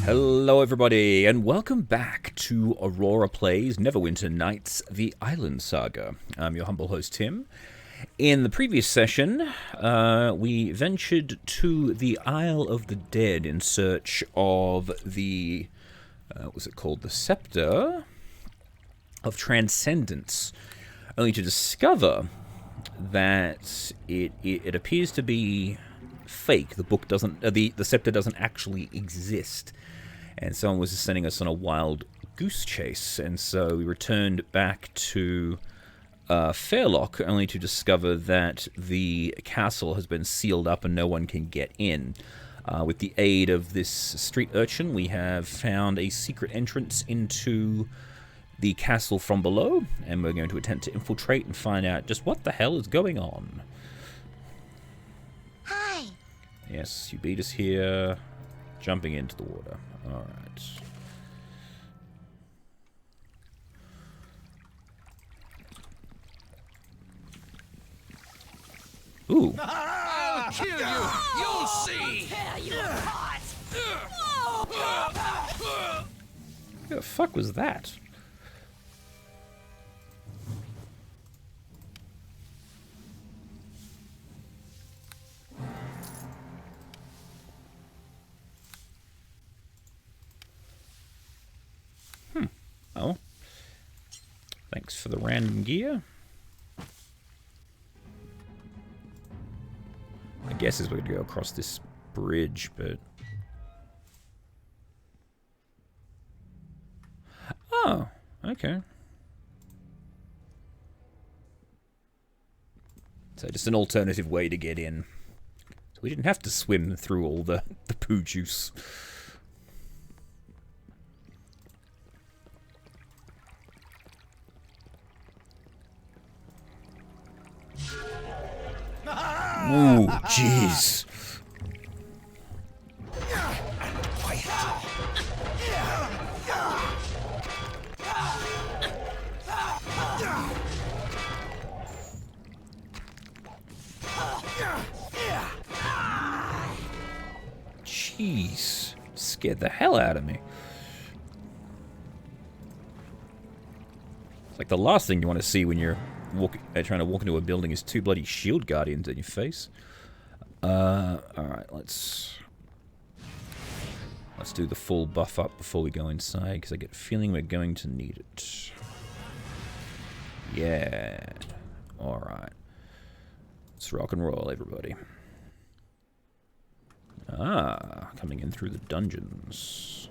Hello everybody, and welcome back to Aurora Plays Neverwinter Nights, the Aielund Saga. I'm your humble host, Tim. In the previous session, we ventured to the Isle of the Dead in search of the, what was it called? The Scepter of Transcendence, only to discover that it appears to be fake. The book doesn't, the scepter doesn't actually exist. And someone was sending us on a wild goose chase, and so we returned back to Fairlock, only to discover that the castle has been sealed up and no one can get in. With the aid of this street urchin, we have found a secret entrance into the castle from below, and we're going to attempt to infiltrate and find out just what the hell is going on. Hi. Yes, you beat us here, jumping into the water. Alright. Ooh. I'll kill you! You'll see! Tear you apart. What the fuck was that? Oh. Thanks for the random gear. I guess we're going to go across this bridge, but... Oh, okay. So just an alternative way to get in. So we didn't have to swim through all the poo juice. Ooh, jeez. Jeez. Scared the hell out of me. It's like the last thing you want to see when you're trying to walk into a building is two bloody shield guardians in your face. Alright, let's do the full buff up before we go inside, because I get a feeling we're going to need it. Yeah. Alright. Let's rock and roll, everybody. Ah, coming in through the dungeons.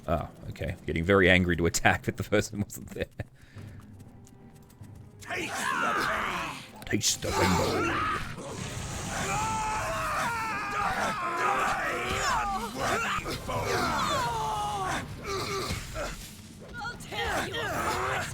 Oh, okay. Getting very angry to attack, but the person wasn't there. Taste the pain! Taste the rainbow. Unworthy foe! I'll tear you apart.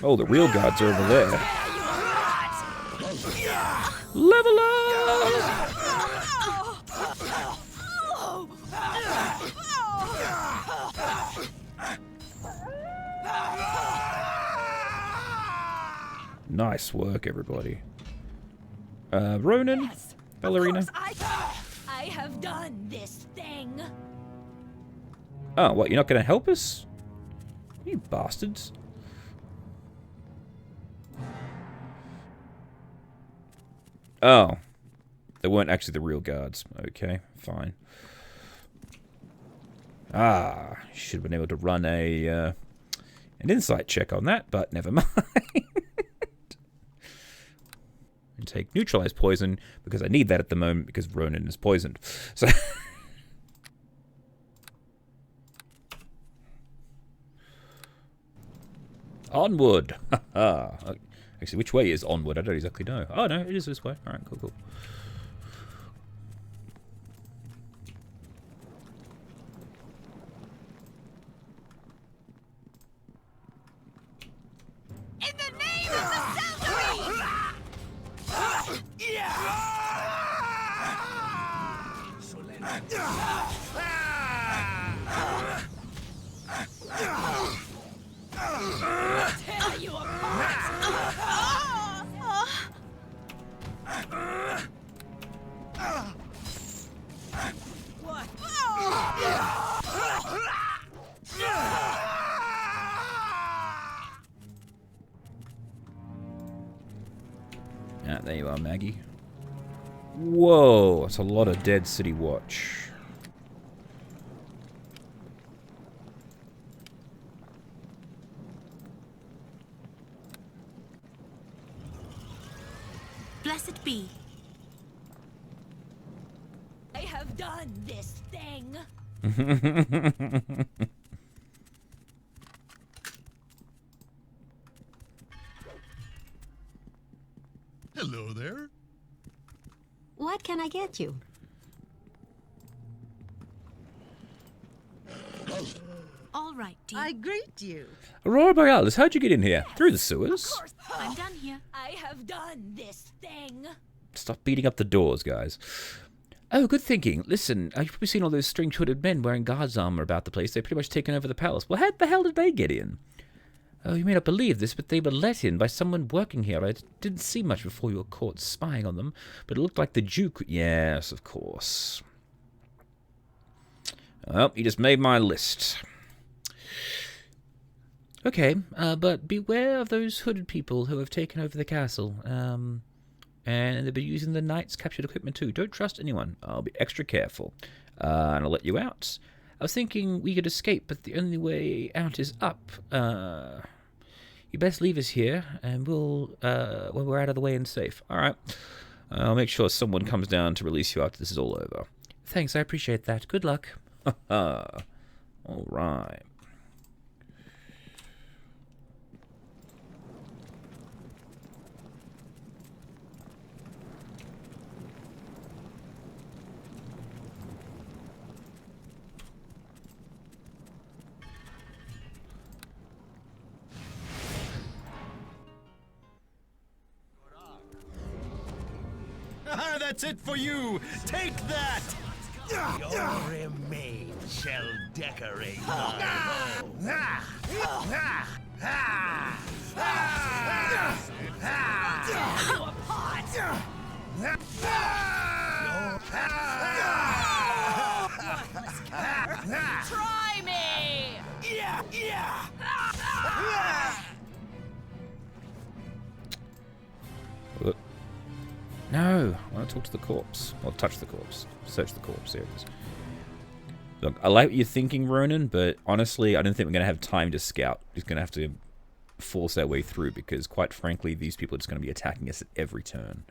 Oh, the real gods are over there. Level up! Nice work, everybody. Ronan? Yes, Ballerina? of course I have done this thing. Oh, what, you're not gonna help us? You bastards. Oh. They weren't actually the real guards. Okay, fine. Ah, should have been able to run an insight check on that, but never mind. And take neutralize poison, because I need that at the moment, because Ronan is poisoned. So... Onward! Actually, which way is onward? I don't exactly know. Oh, no, it is this way. Alright, cool, cool. In the name of the Centauri! Ah, there you are, Maggie. Whoa, that's a lot of dead city watch. Blessed be. I have done this thing. Hello there. What can I get you? All right, dear. I greet you. Aurora Borealis, how'd you get in here? Through the sewers? Of course, I'm done here. I have done this thing. Stop beating up the doors, guys. Oh, good thinking. Listen, you've probably seen all those string-hooded men wearing guards' armor about the place. They've pretty much taken over the palace. Well, how the hell did they get in? Oh, you may not believe this, but they were let in by someone working here. I didn't see much before you were caught spying on them, but it looked like the Duke... Yes, of course. Well, you just made my list. Okay, but beware of those hooded people who have taken over the castle. And they'll be using the knight's captured equipment too. Don't trust anyone. I'll be extra careful. And I'll let you out. I was thinking we could escape, but the only way out is up. You best leave us here, and we'll, when we're out of the way and safe. Alright. I'll make sure someone comes down to release you after this is all over. Thanks, I appreciate that. Good luck. Alright. That's it for you! Take that! Your remains shall decorate my home. Try me! No, I want to talk to the corpse. Or touch the corpse. Search the corpse. There it is. Look, I like what you're thinking, Ronan, but honestly, I don't think we're going to have time to scout. We're going to have to force our way through because, quite frankly, these people are just going to be attacking us at every turn.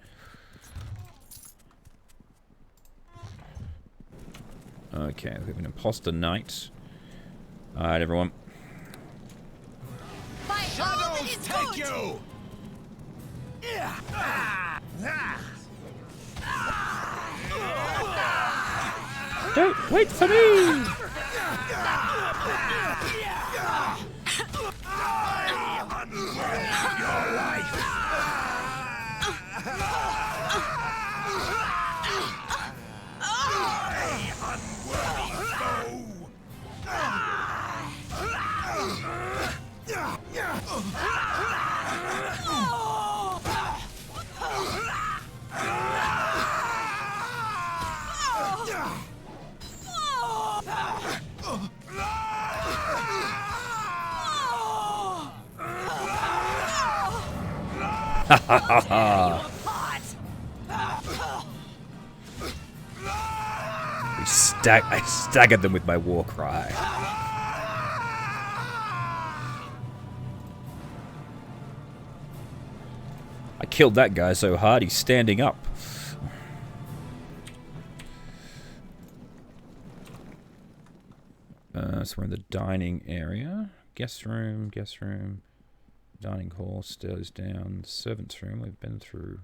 Okay, we have an imposter knight. Alright, everyone. Shadows take you! Don't wait for me! I staggered them with my war cry. I killed that guy so hard he's standing up. So we're in the dining area. Guest room, dining hall, stairs down, servant's room. We've been through.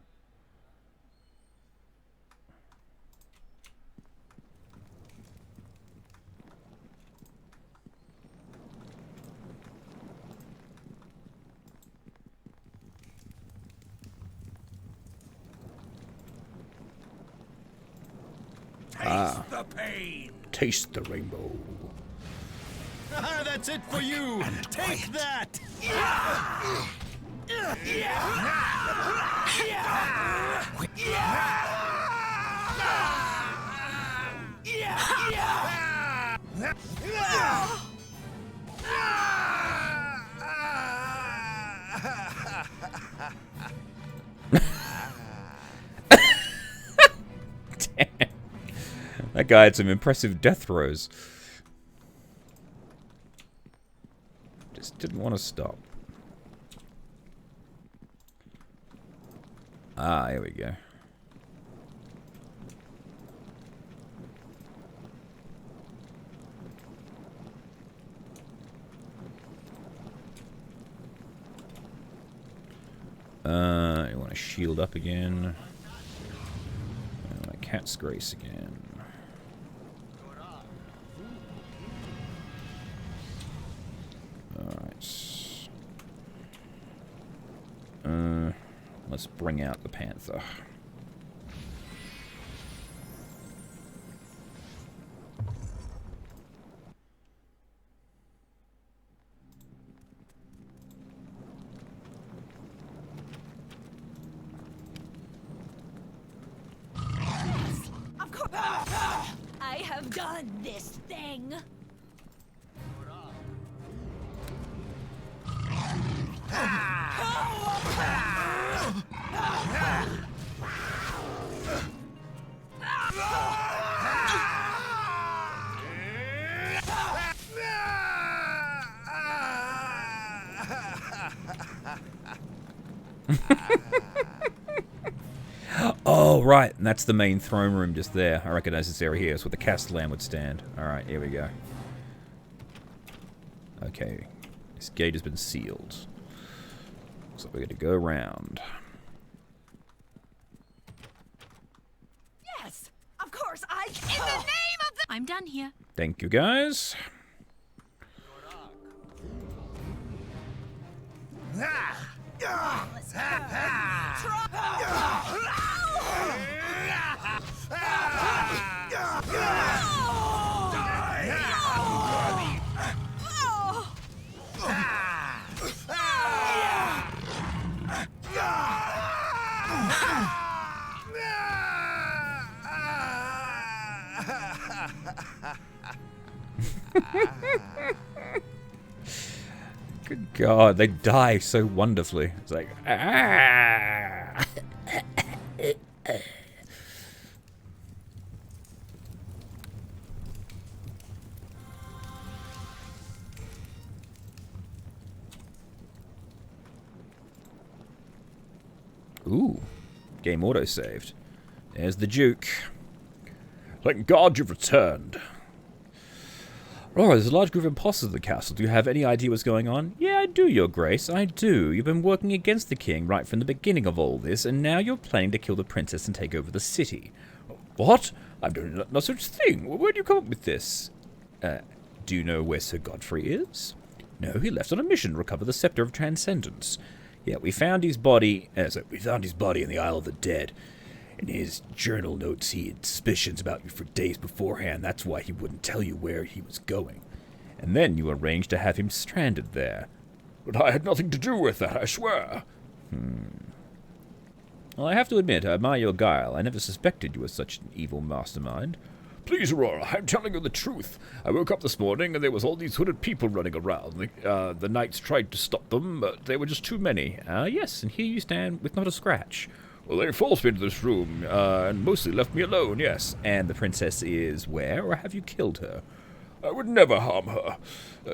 Taste the pain! Taste the rainbow. That's it for you! Take that! Damn. That guy had some impressive death throws. Just didn't want to stop. Ah, here we go. You want to shield up again. Cat's Grace again. Alright. Let's bring out the Panther. I have done this thing. Oh, right. And that's the main throne room just there. I recognize this area here. It's where the Castellan would stand. Alright, here we go. Okay. This gate has been sealed. So we're going to go around. Yes, of course I can. In the name of the... I'm done here. Thank you, guys. Good God, they die so wonderfully. It's like, ah! Ooh, game auto-saved. There's the Duke. Thank God you've returned. Oh, there's a large group of imposters at the castle. Do you have any idea what's going on? Yeah, I do, Your Grace, I do. You've been working against the king right from the beginning of all this, and now you're planning to kill the princess and take over the city. What? I'm doing no such thing. Where do you come up with this? Do you know where Sir Godfrey is? No, he left on a mission to recover the Scepter of Transcendence. Yeah, we found his body in the Isle of the Dead. In his journal notes, he had suspicions about you for days beforehand. That's why he wouldn't tell you where he was going. And then you arranged to have him stranded there. But I had nothing to do with that, I swear. Well, I have to admit, I admire your guile. I never suspected you were such an evil mastermind. Please, Aurora, I'm telling you the truth. I woke up this morning and there was all these hooded people running around. The knights tried to stop them, but they were just too many. Yes, and here you stand with not a scratch. Well, they forced me into this room, and mostly left me alone, yes. And the princess is where, or have you killed her? I would never harm her.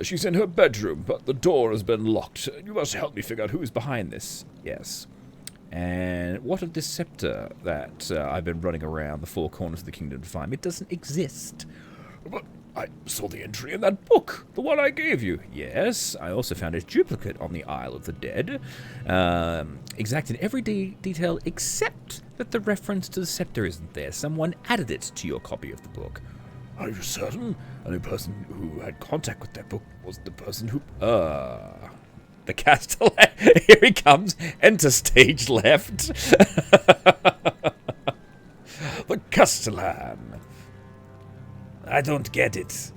She's in her bedroom, but the door has been locked. You must help me figure out who's behind this. Yes. And what of this scepter that I've been running around the four corners of the kingdom to find? It doesn't exist. But I saw the entry in that book, the one I gave you. Yes, I also found its duplicate on the Isle of the Dead. Exacted every detail except that the reference to the scepter isn't there. Someone added it to your copy of the book. Are you certain? The only person who had contact with that book was the person who... The Castellan. Here he comes. Enter stage left. The Castellan. I don't get it.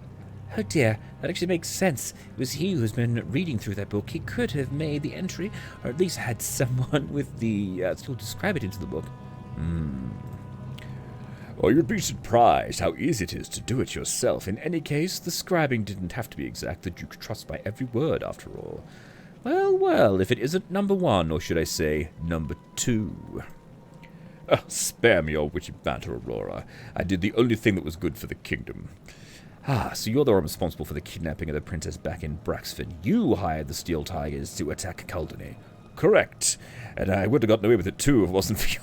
Oh dear, that actually makes sense. It was he who's been reading through that book. He could have made the entry, or at least had someone with the... still describe it into the book. Or you'd be surprised how easy it is to do it yourself. In any case, the scribing didn't have to be exact, that you could trust by every word, after all. Well, well, if it isn't number 1, or should I say, number 2. Spare me your witty banter, Aurora. I did the only thing that was good for the kingdom. Ah, so you're the one responsible for the kidnapping of the princess back in Braxford. You hired the Steel Tigers to attack Caldony. Correct. And I would have gotten away with it too if it wasn't for you.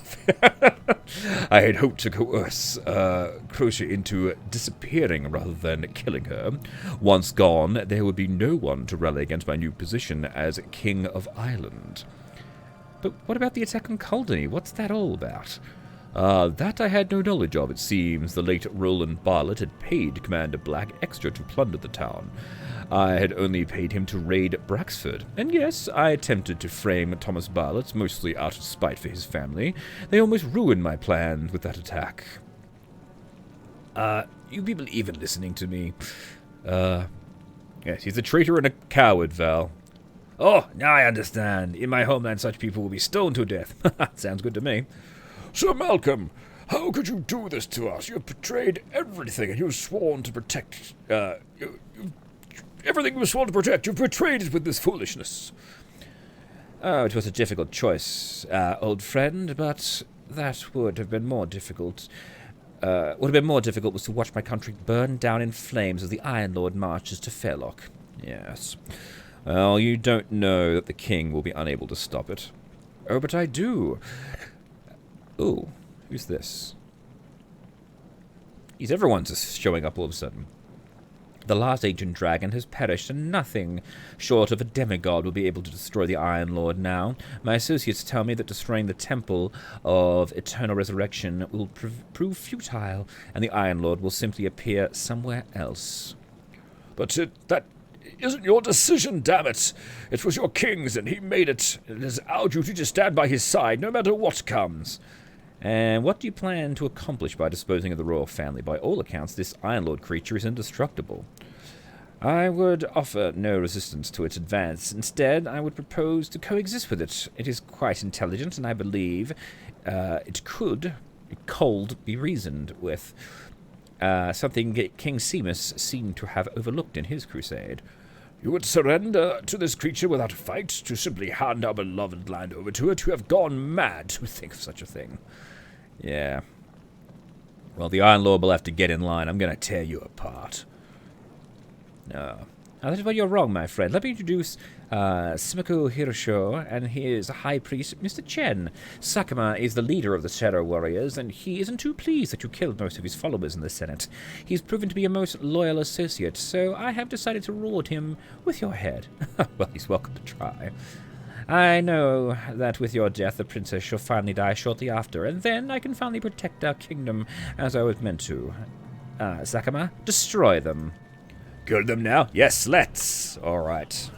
I had hoped to coerce Croce into disappearing rather than killing her. Once gone, there would be no one to rally against my new position as King of Aielund. But what about the attack on Caldony? What's that all about? That I had no knowledge of. It seems the late Roland Bartlett had paid Commander Black extra to plunder the town. I had only paid him to raid Braxford. And yes, I attempted to frame Thomas Bartlett, mostly out of spite for his family. They almost ruined my plans with that attack. You people even listening to me? Yes, he's a traitor and a coward, Val. Oh, now I understand. In my homeland, such people will be stoned to death. Sounds good to me. Sir Malcolm, how could you do this to us? You have betrayed everything, and you've sworn to protect, everything you've sworn to protect, you've betrayed it with this foolishness. Oh, it was a difficult choice, old friend, but that would have been more difficult. What would have been more difficult was to watch my country burn down in flames as the Iron Lord marches to Fairlock. Yes. Well, you don't know that the king will be unable to stop it. Oh, but I do. Ooh, who's this? Everyone's just showing up all of a sudden. The last ancient dragon has perished, and nothing short of a demigod will be able to destroy the Iron Lord now. My associates tell me that destroying the Temple of Eternal Resurrection will prove futile, and the Iron Lord will simply appear somewhere else. But that isn't your decision, damn it! It was your king's, and he made it. It is our duty to stand by his side, no matter what comes. And what do you plan to accomplish by disposing of the royal family? By all accounts, this Iron Lord creature is indestructible. I would offer no resistance to its advance. Instead, I would propose to coexist with it. It is quite intelligent, and I believe it could be reasoned with. Something King Seamus seemed to have overlooked in his crusade. You would surrender to this creature without a fight, to simply hand our beloved land over to it? You have gone mad to think of such a thing. Yeah. Well, the Iron Lord will have to get in line. I'm going to tear you apart. No. Now, that is where you're wrong, my friend. Let me introduce Simako Hirosho and his high priest, Mr. Chen. Sakama is the leader of the Shadow Warriors, and he isn't too pleased that you killed most of his followers in the Senate. He's proven to be a most loyal associate, so I have decided to reward him with your head. Well, he's welcome to try. I know that with your death, the princess shall finally die shortly after, and then I can finally protect our kingdom as I was meant to. Sakama, destroy them. Kill them now? Yes, let's. All right.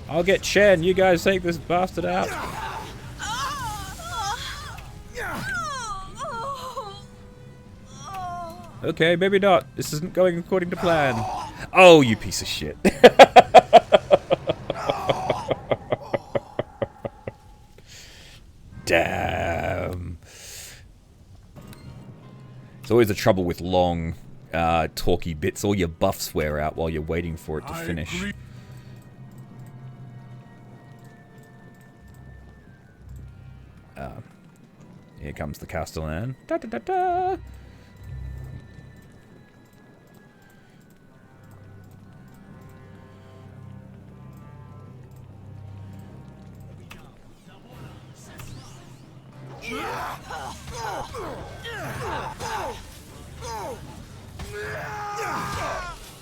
I'll get Chen. You guys take this bastard out. Okay, maybe not. This isn't going according to plan. Oh, you piece of shit. Damn. It's always the trouble with long, talky bits. All your buffs wear out while you're waiting for it to finish. Here comes the Castellan. Da da da da.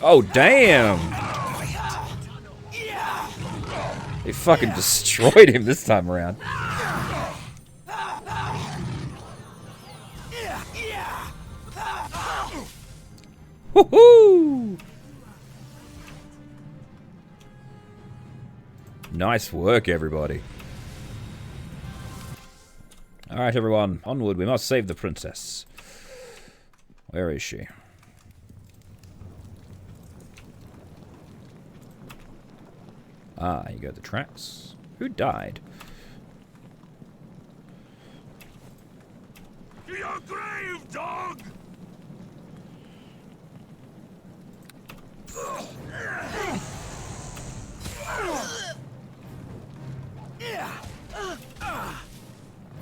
Oh, damn! They fucking destroyed him this time around. Woohoo! Nice work, everybody. Alright, everyone. Onward. We must save the princess. Where is she? Ah, you go the tracks. Who died? To your grave, dog!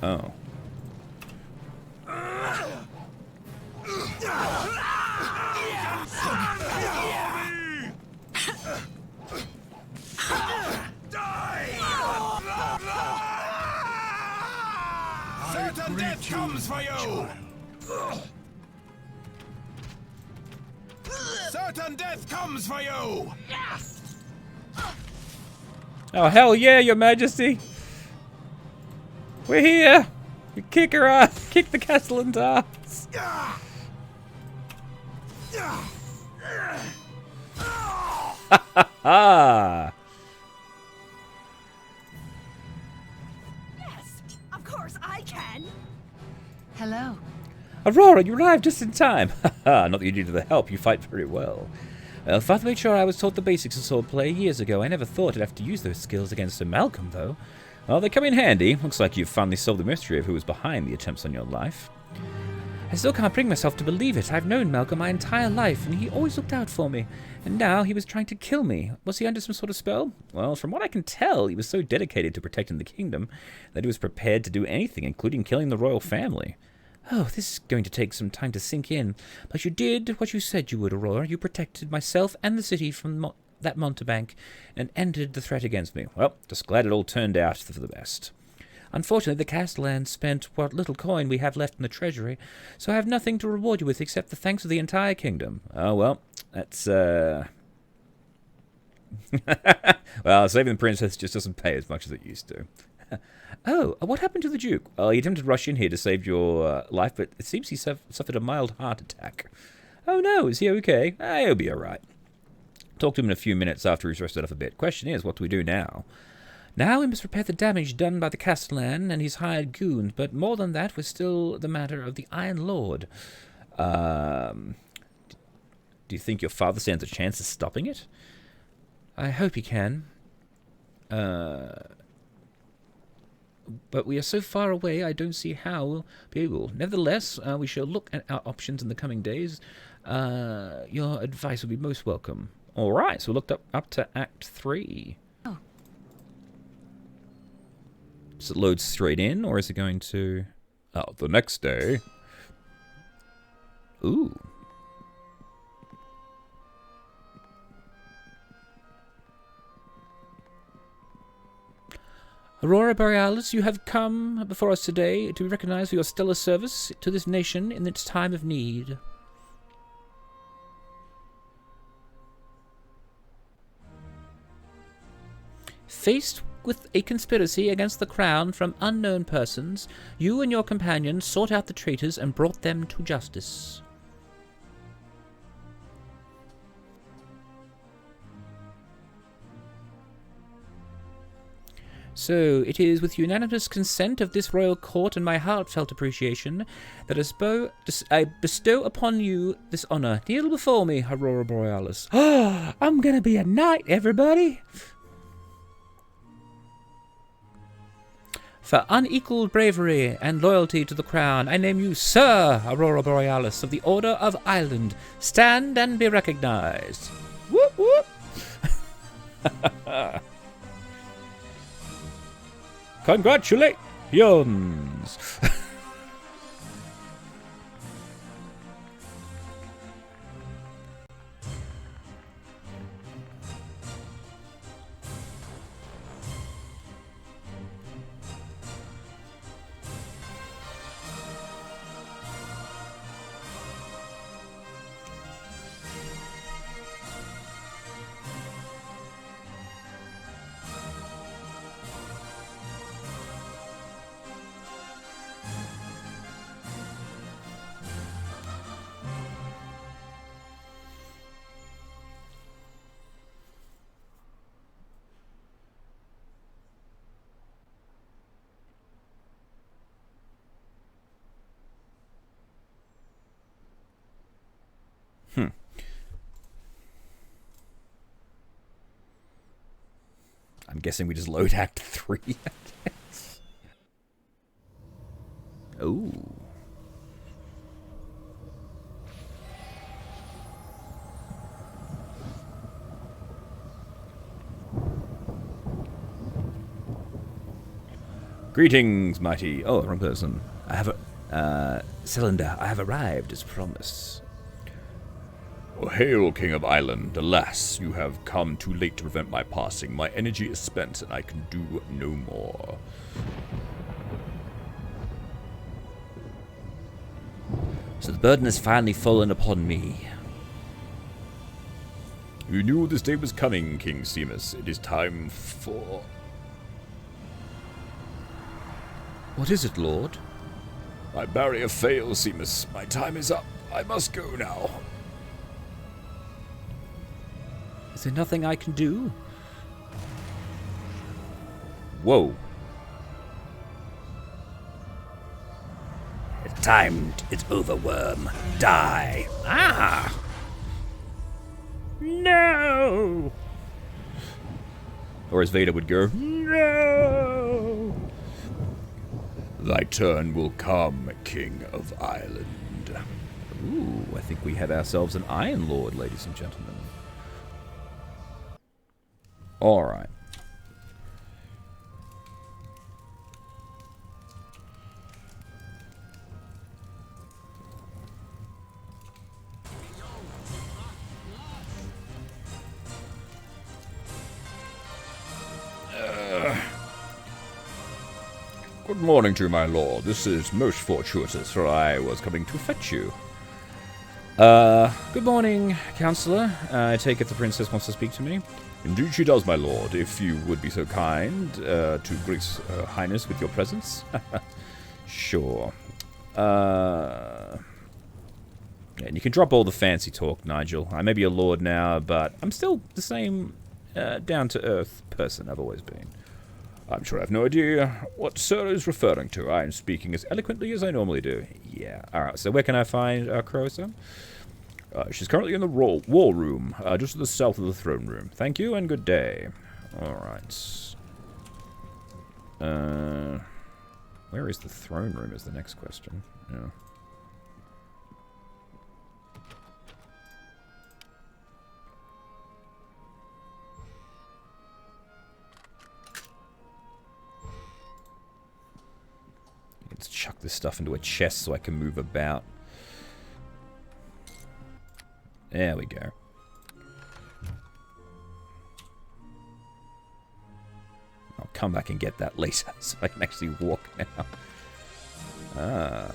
Oh. Certain death comes for you! Certain death comes for you! Oh, hell yeah, your majesty! We're here! We kick her ass! Kick the castellan's ass! Ah! Yes, of course I can. Hello. Aurora, you arrived just in time! Haha, not that you needed the help, you fight very well. Well, Father made sure I was taught the basics of swordplay years ago. I never thought I'd have to use those skills against Sir Malcolm, though. Well, they come in handy. Looks like you've finally solved the mystery of who was behind the attempts on your life. I still can't bring myself to believe it. I've known Malcolm my entire life, and he always looked out for me. And now he was trying to kill me. Was he under some sort of spell? Well, from what I can tell, he was so dedicated to protecting the kingdom that he was prepared to do anything, including killing the royal family. Oh, this is going to take some time to sink in. But you did what you said you would, Aurora. You protected myself and the city from that mountebank and ended the threat against me. Well, just glad it all turned out for the best. Unfortunately, the castellan spent what little coin we have left in the treasury, so I have nothing to reward you with except the thanks of the entire kingdom. Oh, well, that's, well, saving the princess just doesn't pay as much as it used to. Oh, what happened to the Duke? Well, he attempted to rush in here to save your life, but it seems he suffered a mild heart attack. Oh, no, is he okay? He'll be all right. Talk to him in a few minutes after he's rested up a bit. Question is, what do we do now? Now we must repair the damage done by the castellan and his hired goons, but more than that was still the matter of the Iron Lord. Do you think your father stands a chance of stopping it? I hope he can. But we are so far away, I don't see how we'll be able. Nevertheless, we shall look at our options in the coming days. Your advice will be most welcome. All right, so we looked up to Act 3. Oh. Does it load straight in, or is it going to... Oh, the next day. Ooh. Aurora Borealis, you have come before us today to be recognized for your stellar service to this nation in its time of need. Faced with a conspiracy against the crown from unknown persons, you and your companions sought out the traitors and brought them to justice. So, it is with unanimous consent of this royal court and my heartfelt appreciation that I bestow upon you this honor. Kneel before me, Aurora Borealis. I'm gonna be a knight, everybody! For unequaled bravery and loyalty to the crown, I name you Sir Aurora Borealis of the Order of Aielund. Stand and be recognized. Whoop whoop! Congratulations! guessing we just load Act 3, I guess. Ooh. Greetings, mighty. Oh, wrong person. I have a... Cylinder, I have arrived as promised. Oh, hail, King of Aielund. Alas, you have come too late to prevent my passing. My energy is spent, and I can do no more. So the burden has finally fallen upon me. You knew this day was coming, King Seamus. It is time for... What is it, Lord? My barrier fails, Seamus. My time is up. I must go now. Is there nothing I can do? Whoa. It's timed. It's over, worm. Die. Ah! No! Or as Vader would go, no! Thy turn will come, King of Aielund. Ooh, I think we have ourselves an Iron Lord, ladies and gentlemen. Alright. Good morning to you, my lord. This is most fortuitous, for I was coming to fetch you. Good morning, Counselor. I take it the princess wants to speak to me. Indeed she does, my lord, if you would be so kind to grace her highness with your presence. Sure. And you can drop all the fancy talk, Nigel. I may be a lord now, but I'm still the same down-to-earth person I've always been. I'm sure I have no idea what Sir is referring to. I am speaking as eloquently as I normally do. Yeah. Alright, so where can I find Crosa? She's currently in the war room, just to the south of the throne room. Thank you and good day. Alright. Where is the throne room is the next question. Yeah. Let's chuck this stuff into a chest so I can move about. There we go. I'll come back and get that later so I can actually walk now. Ah.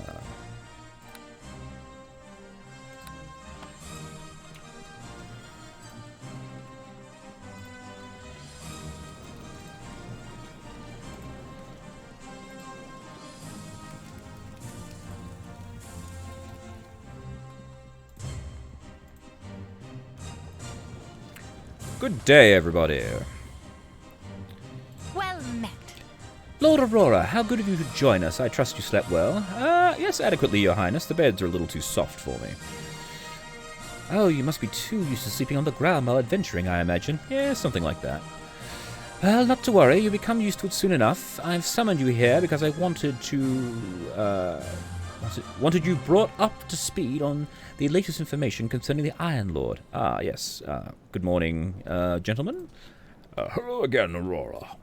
Good day, everybody. Well met. Lord Aurora, how good of you to join us. I trust you slept well. Yes, adequately, Your Highness. The beds are a little too soft for me. Oh, you must be too used to sleeping on the ground while adventuring, I imagine. Yeah, something like that. Well, not to worry. You'll become used to it soon enough. I've summoned you here because I wanted you brought up to speed on the latest information concerning the Iron Lord. Ah, yes. Good morning, gentlemen. Hello again, Aurora.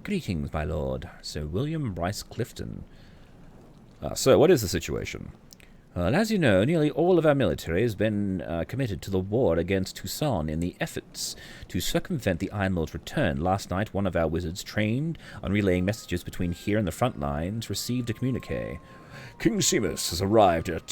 Greetings, my lord. Sir William Rice Clifton. Sir, what is the situation? Well, as you know, nearly all of our military has been committed to the war against Tucson in the efforts to circumvent the Iron Lord's return. Last night, one of our wizards, trained on relaying messages between here and the front lines, received a communique. King Seamus has arrived at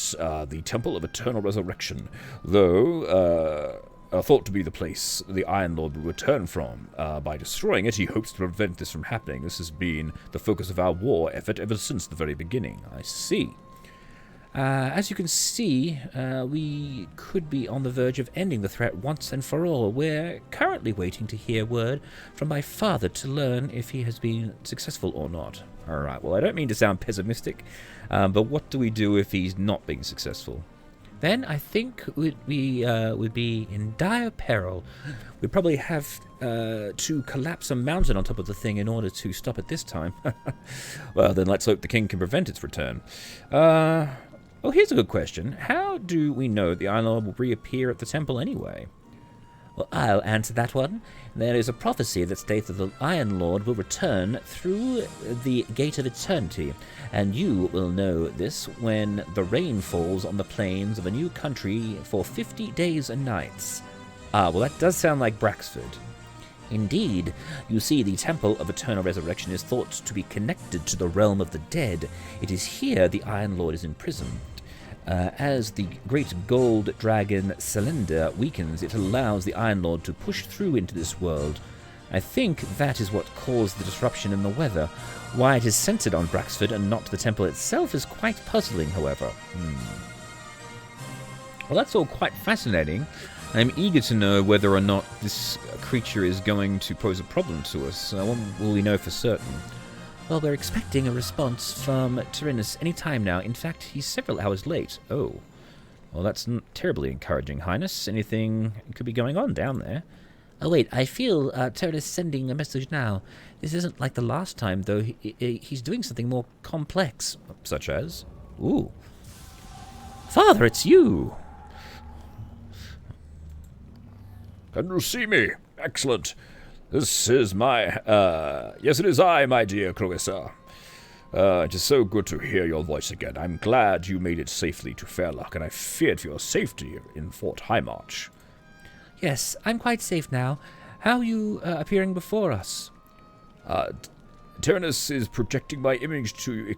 the Temple of Eternal Resurrection, though thought to be the place the Iron Lord will return from. By destroying it, he hopes to prevent this from happening. This has been the focus of our war effort ever since the very beginning. I see. As you can see, we could be on the verge of ending the threat once and for all. We're currently waiting to hear word from my father to learn if he has been successful or not. Alright, well, I don't mean to sound pessimistic, but what do we do if he's not being successful? then I think we would be in dire peril. We'd probably have to collapse a mountain on top of the thing in order to stop it this time. Well, then let's hope the king can prevent its return. Oh, here's a good question. How do we know the Iron Lord will reappear at the temple anyway? Well, I'll answer that one. There is a prophecy that states that the Iron Lord will return through the Gate of Eternity, and you will know this when the rain falls on the plains of a new country for 50 days and nights. Ah, well, that does sound like Braxford. Indeed, you see, the Temple of Eternal Resurrection is thought to be connected to the realm of the dead. It is here the Iron Lord is imprisoned. As the great gold dragon cylinder weakens, it allows the Iron Lord to push through into this world. I think that is what caused the disruption in the weather. Why it is centered on Braxford and not the temple itself is quite puzzling, however. Well, that's all quite fascinating. I'm eager to know whether or not this creature is going to pose a problem to us. When will we know for certain? Well, we're expecting a response from Tyrannus any time now. In fact, he's several hours late. Oh. Well, that's terribly encouraging, Highness. Anything could be going on down there. Oh, wait, I feel Tyrannus sending a message now. This isn't like the last time, though. He's doing something more complex. Such as? Ooh. Father, it's you! Can you see me? Excellent. This is my, yes, it is I, my dear Clarissa. It is so good to hear your voice again. I'm glad you made it safely to Fairlock, and I feared for your safety in Fort Highmarch. Yes, I'm quite safe now. How are you appearing before us? Tyrannus is projecting my image to...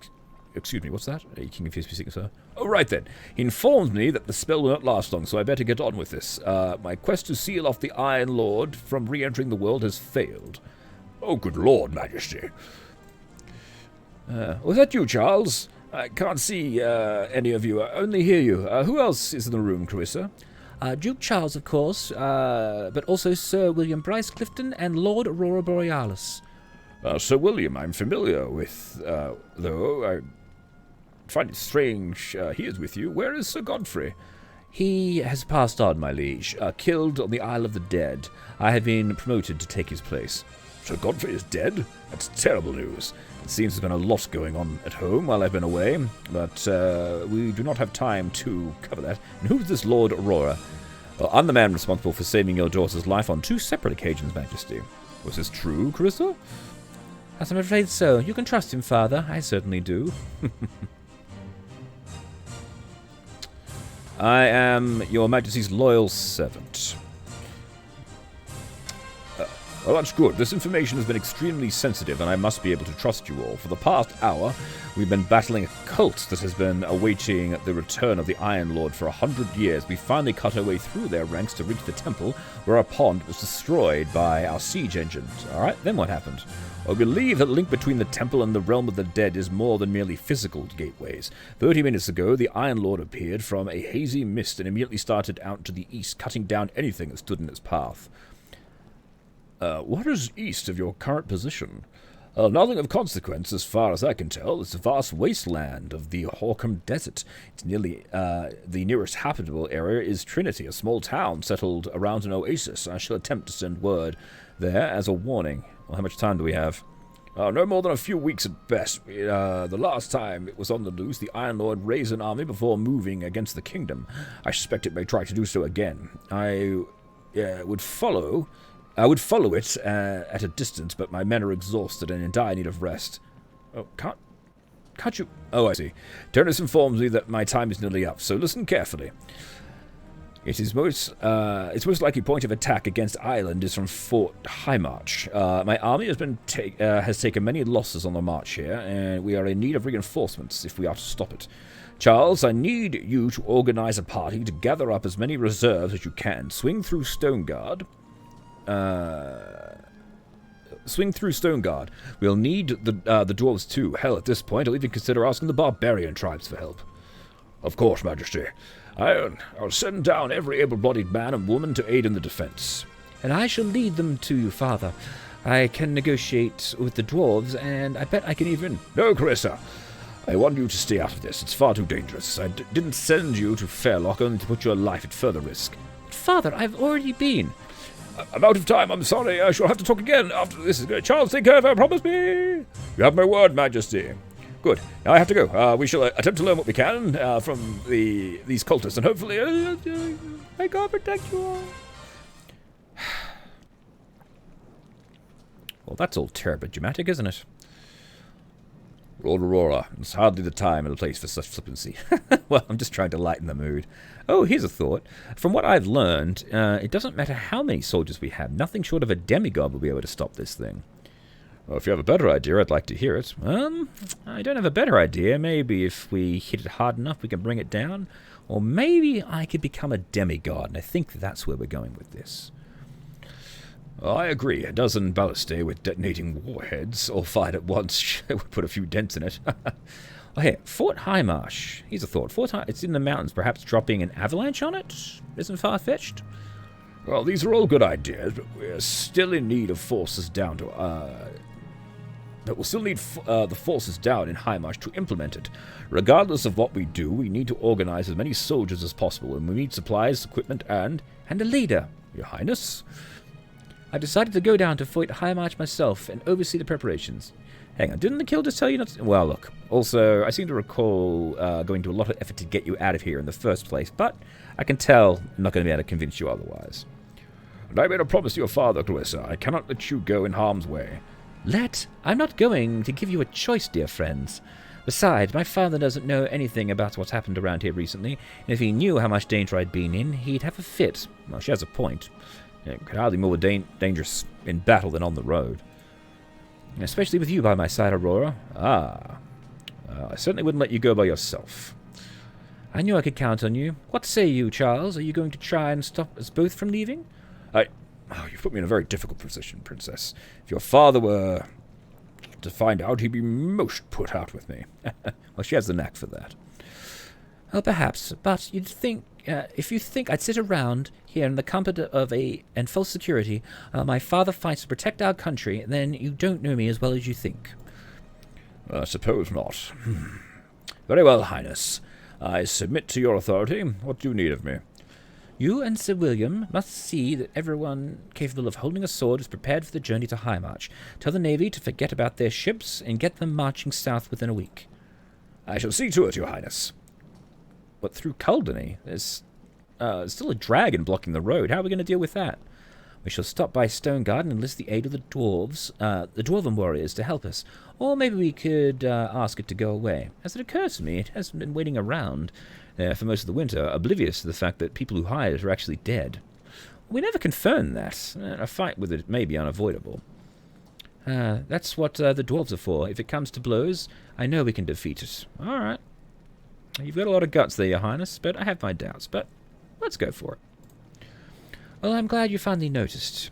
Excuse me, what's that? King confused me, sir. Oh, right then. He informs me that the spell will not last long, so I better get on with this. My quest to seal off the Iron Lord from re-entering the world has failed. Oh, good Lord, Majesty. Was that you, Charles? I can't see any of you. I only hear you. Who else is in the room, Clarissa? Duke Charles, of course, but also Sir William Bryce Clifton and Lord Aurora Borealis. Sir William, I'm familiar with, though I find it strange he is with you. Where is Sir Godfrey? He has passed on, my liege, killed on the Isle of the Dead. I have been promoted to take his place. Sir Godfrey is dead? That's terrible news. It seems there's been a lot going on at home while I've been away, but we do not have time to cover that. And who's this Lord Aurora? Well, I'm the man responsible for saving your daughter's life on 2 separate occasions, Majesty. Was this true, Clarissa? Yes, I'm afraid so. You can trust him, Father. I certainly do. I am your Majesty's loyal servant. Well, that's good. This information has been extremely sensitive, and I must be able to trust you all. For the past hour, we've been battling a cult that has been awaiting the return of the Iron Lord for 100 years. We finally cut our way through their ranks to reach the temple, where our pond was destroyed by our siege engines. Alright, then what happened? I believe that the link between the temple and the realm of the dead is more than merely physical gateways. 30 minutes ago, the Iron Lord appeared from a hazy mist and immediately started out to the east, cutting down anything that stood in its path. What is east of your current position? Nothing of consequence, as far as I can tell. It's a vast wasteland of the Horkham Desert. It's nearly, the nearest habitable area is Trinity, a small town settled around an oasis. I shall attempt to send word there as a warning. Well, how much time do we have? No more than a few weeks at best. The last time it was on the loose, the Iron Lord raised an army before moving against the kingdom. I suspect it may try to do so again. I would follow it at a distance, but my men are exhausted and in dire need of rest. Oh, can't you... Oh, I see. Tyrannus informs me that my time is nearly up, so listen carefully. Its most likely point of attack against Aielund is from Fort Highmarch. My army has taken many losses on the march here, and we are in need of reinforcements if we are to stop it. Charles, I need you to organize a party to gather up as many reserves as you can. Swing through Stoneguard. We'll need the dwarves too. Hell, at this point, I'll even consider asking the barbarian tribes for help. Of course, Majesty. I'll send down every able-bodied man and woman to aid in the defense. And I shall lead them to you, Father. I can negotiate with the dwarves, and I bet I can even... No, Clarissa. I want you to stay out of this. It's far too dangerous. I didn't send you to Fairlock only to put your life at further risk. But Father, I've already been. I'm out of time. I'm sorry. I shall have to talk again after this is good. Charles, take care of her. Promise me. You have my word, Majesty. Good. Now I have to go. We shall attempt to learn what we can from these cultists, and hopefully, may God protect you all. Well, that's all terribly dramatic, isn't it? Lord Aurora, it's hardly the time and the place for such flippancy. Well, I'm just trying to lighten the mood. Oh, here's a thought. From what I've learned, it doesn't matter how many soldiers we have. Nothing short of a demigod will be able to stop this thing. Well, if you have a better idea, I'd like to hear it. I don't have a better idea. Maybe if we hit it hard enough, we can bring it down. Or maybe I could become a demigod, and I think that's where we're going with this. I agree. A dozen ballistae with detonating warheads, all fired at once, would put a few dents in it. Oh, here, Fort Highmarsh. Here's a thought. It's in the mountains. Perhaps dropping an avalanche on it isn't far-fetched. Well, these are all good ideas, but we're still in need of forces down to... But we'll still need the forces down in Highmarsh to implement it. Regardless of what we do, we need to organize as many soldiers as possible, and we need supplies, equipment, and a leader, Your Highness. I decided to go down to Fort Highmarsh myself and oversee the preparations. Hang on, didn't the kill just tell you not to... Well, look. Also, I seem to recall going to a lot of effort to get you out of here in the first place, but I can tell I'm not going to be able to convince you otherwise. And I made a promise to your father, Clarissa. I cannot let you go in harm's way. I'm not going to give you a choice, dear friends. Besides, my father doesn't know anything about what's happened around here recently, and if he knew how much danger I'd been in, he'd have a fit. Well, she has a point. It could hardly be more dangerous in battle than on the road. Especially with you by my side, Aurora. I certainly wouldn't let you go by yourself. I knew I could count on you. What say you, Charles? Are you going to try and stop us both from leaving? You've put me in a very difficult position, Princess. If your father were to find out, he'd be most put out with me. Well, she has the knack for that. Well, perhaps, but you'd think, if you think I'd sit around here in the comfort of and full security, my father fights to protect our country, then you don't know me as well as you think. I suppose not. Very well, Highness. I submit to your authority. What do you need of me? You and Sir William must see that everyone capable of holding a sword is prepared for the journey to Highmarsh. Tell the Navy to forget about their ships and get them marching south within a week. I shall see to it, Your Highness. But through Culdany, there's still a dragon blocking the road. How are we going to deal with that? We shall stop by Stoneguard and enlist the aid of the dwarves, the dwarven warriors, to help us. Or maybe we could ask it to go away. As it occurs to me, it has been waiting around for most of the winter, oblivious to the fact that people who hired it are actually dead. We never confirmed that. A fight with it may be unavoidable. That's what the dwarves are for. If it comes to blows, I know we can defeat it. All right. You've got a lot of guts there, Your Highness, but I have my doubts. But let's go for it. Well, I'm glad you finally noticed.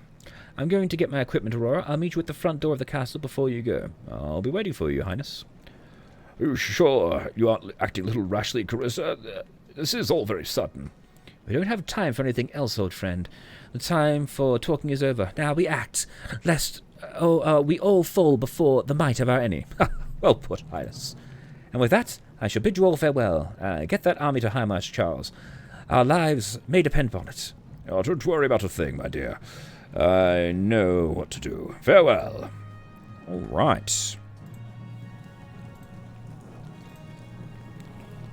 I'm going to get my equipment, Aurora. I'll meet you at the front door of the castle before you go. I'll be waiting for you, Your Highness. Oh, sure, you aren't acting a little rashly, Clarissa. This is all very sudden. We don't have time for anything else, old friend. The time for talking is over. Now we act, lest we all fall before the might of our enemy. Well put, Highness. And with that, I shall bid you all farewell. Get that army to Highmarsh, Charles. Our lives may depend upon it. Oh, don't worry about a thing, my dear. I know what to do. Farewell. All right.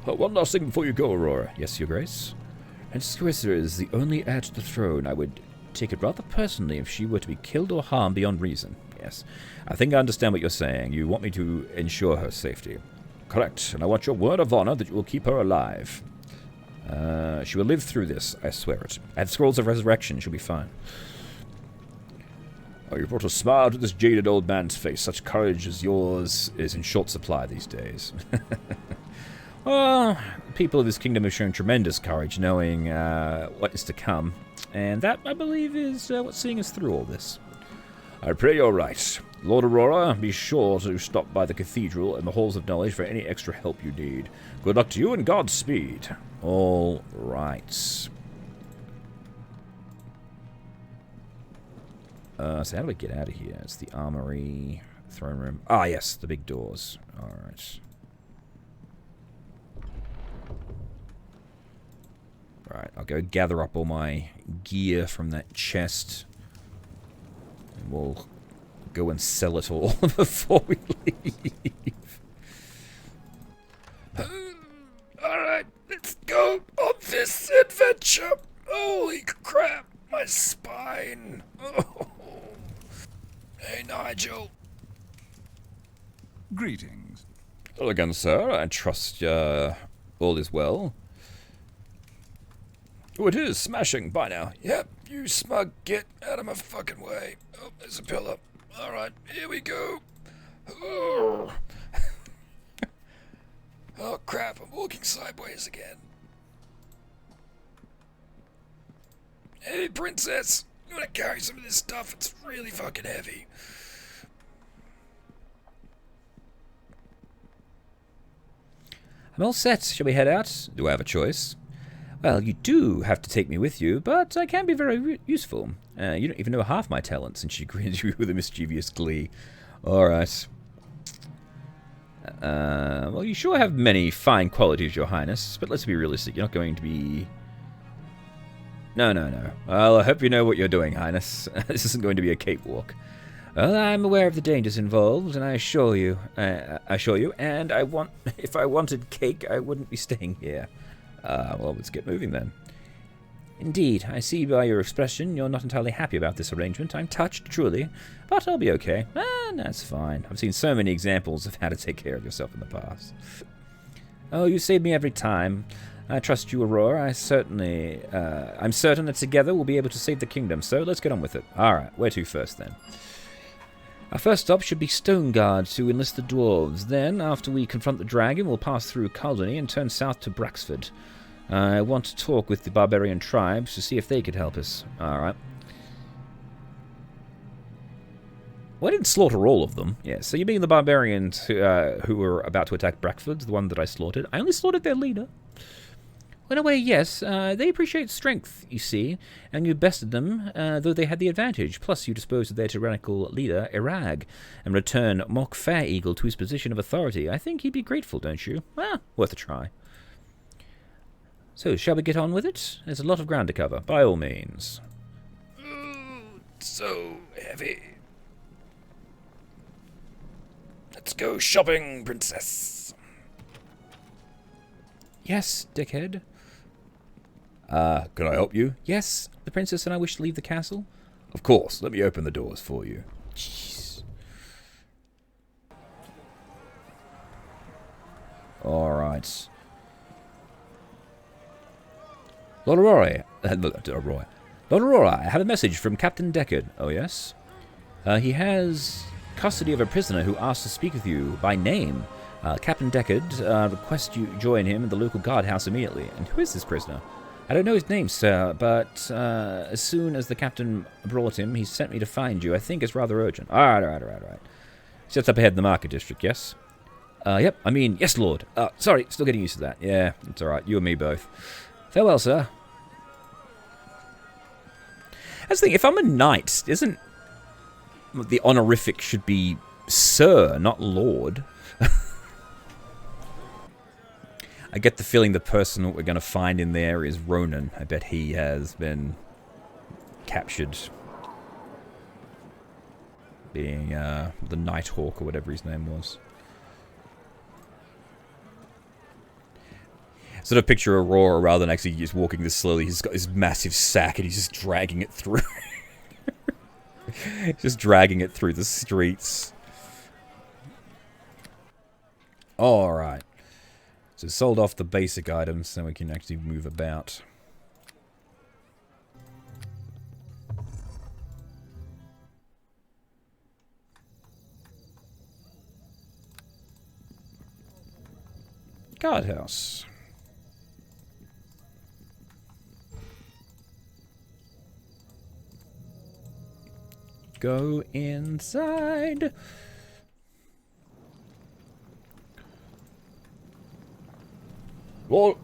One last thing before you go, Aurora. Yes, Your Grace? Princess Clarissa is the only heir to the throne. I would take it rather personally if she were to be killed or harmed beyond reason. Yes, I think I understand what you're saying. You want me to ensure her safety. Correct, and I want your word of honor that you will keep her alive. She will live through this, I swear it. I have scrolls of resurrection. She'll be fine. Oh, you brought a smile to this jaded old man's face. Such courage as yours is in short supply these days. Well, people of this kingdom have shown tremendous courage knowing what is to come, and that, I believe, is what's seeing us through all this. I pray you're right. Lord Aurora, be sure to stop by the cathedral and the halls of knowledge for any extra help you need. Good luck to you and Godspeed. All right. So how do we get out of here? It's the armory, throne room. Ah, yes, the big doors. All right. Right, I'll go gather up all my gear from that chest. And we'll go and sell it all before we leave. Alright, let's go on this adventure. Holy crap, my spine. Oh. Hey, Nigel. Greetings. Hello again, sir. I trust all is well. Oh, it is smashing by now. Yep, you smug get out of my fucking way. Oh, there's a pillar. Alright, here we go. Oh. Oh crap, I'm walking sideways again. Hey, princess. You wanna carry some of this stuff? It's really fucking heavy. I'm all set. Shall we head out? Do I have a choice? Well, you do have to take me with you, but I can be very useful. You don't even know half my talents, and she grins at you with a mischievous glee. Alright. Well, you sure have many fine qualities, Your Highness, but let's be realistic. You're not going to be... No. Well, I hope you know what you're doing, Highness. This isn't going to be a cakewalk. Well, I'm aware of the dangers involved, and I assure you, and if I wanted cake, I wouldn't be staying here. Well, let's get moving then. Indeed, I see by your expression you're not entirely happy about this arrangement. I'm touched, truly, but I'll be okay. That's fine. I've seen so many examples of how to take care of yourself in the past. Oh, you save me every time. I trust you, Aurora. I'm certain that together we'll be able to save the kingdom, so let's get on with it. Alright, where to first then? Our first stop should be Stoneguard to enlist the dwarves. Then, after we confront the dragon, we'll pass through Caldony and turn south to Braxford. I want to talk with the barbarian tribes to see if they could help us. Alright. Well, I didn't slaughter all of them. Yeah, so you mean the barbarians who were about to attack Braxford, the one that I slaughtered? I only slaughtered their leader. In a way, yes. They appreciate strength, you see, and you bested them, though they had the advantage. Plus, you disposed of their tyrannical leader, Irag, and returned Mock Fair Eagle to his position of authority. I think he'd be grateful, don't you? Worth a try. So, shall we get on with it? There's a lot of ground to cover, by all means. Ooh, so heavy. Let's go shopping, princess. Yes, dickhead. Can I help you? Yes, the princess and I wish to leave the castle. Of course, let me open the doors for you. Jeez. Alright. Lord Aurora, Lord Aurora, I have a message from Captain Deckard. Oh, yes? He has custody of a prisoner who asked to speak with you by name. Captain Deckard requests you join him in the local guardhouse immediately. And who is this prisoner? I don't know his name, sir, but as soon as the captain brought him, he sent me to find you. I think it's rather urgent. All right. Sits up ahead in the market district, yes? Yep, I mean, yes, Lord. Sorry, still getting used to that. Yeah, it's all right. You and me both. Farewell, sir. That's the thing, if I'm a knight, isn't the honorific should be Sir, not Lord? I get the feeling the person that we're going to find in there is Ronan. I bet he has been captured. Being the Nighthawk or whatever his name was. Sort of picture Aurora rather than actually just walking this slowly. He's got his massive sack and he's just dragging it through. Just dragging it through the streets. Alright. So sold off the basic items so we can actually move about. Guardhouse. Go inside. Lord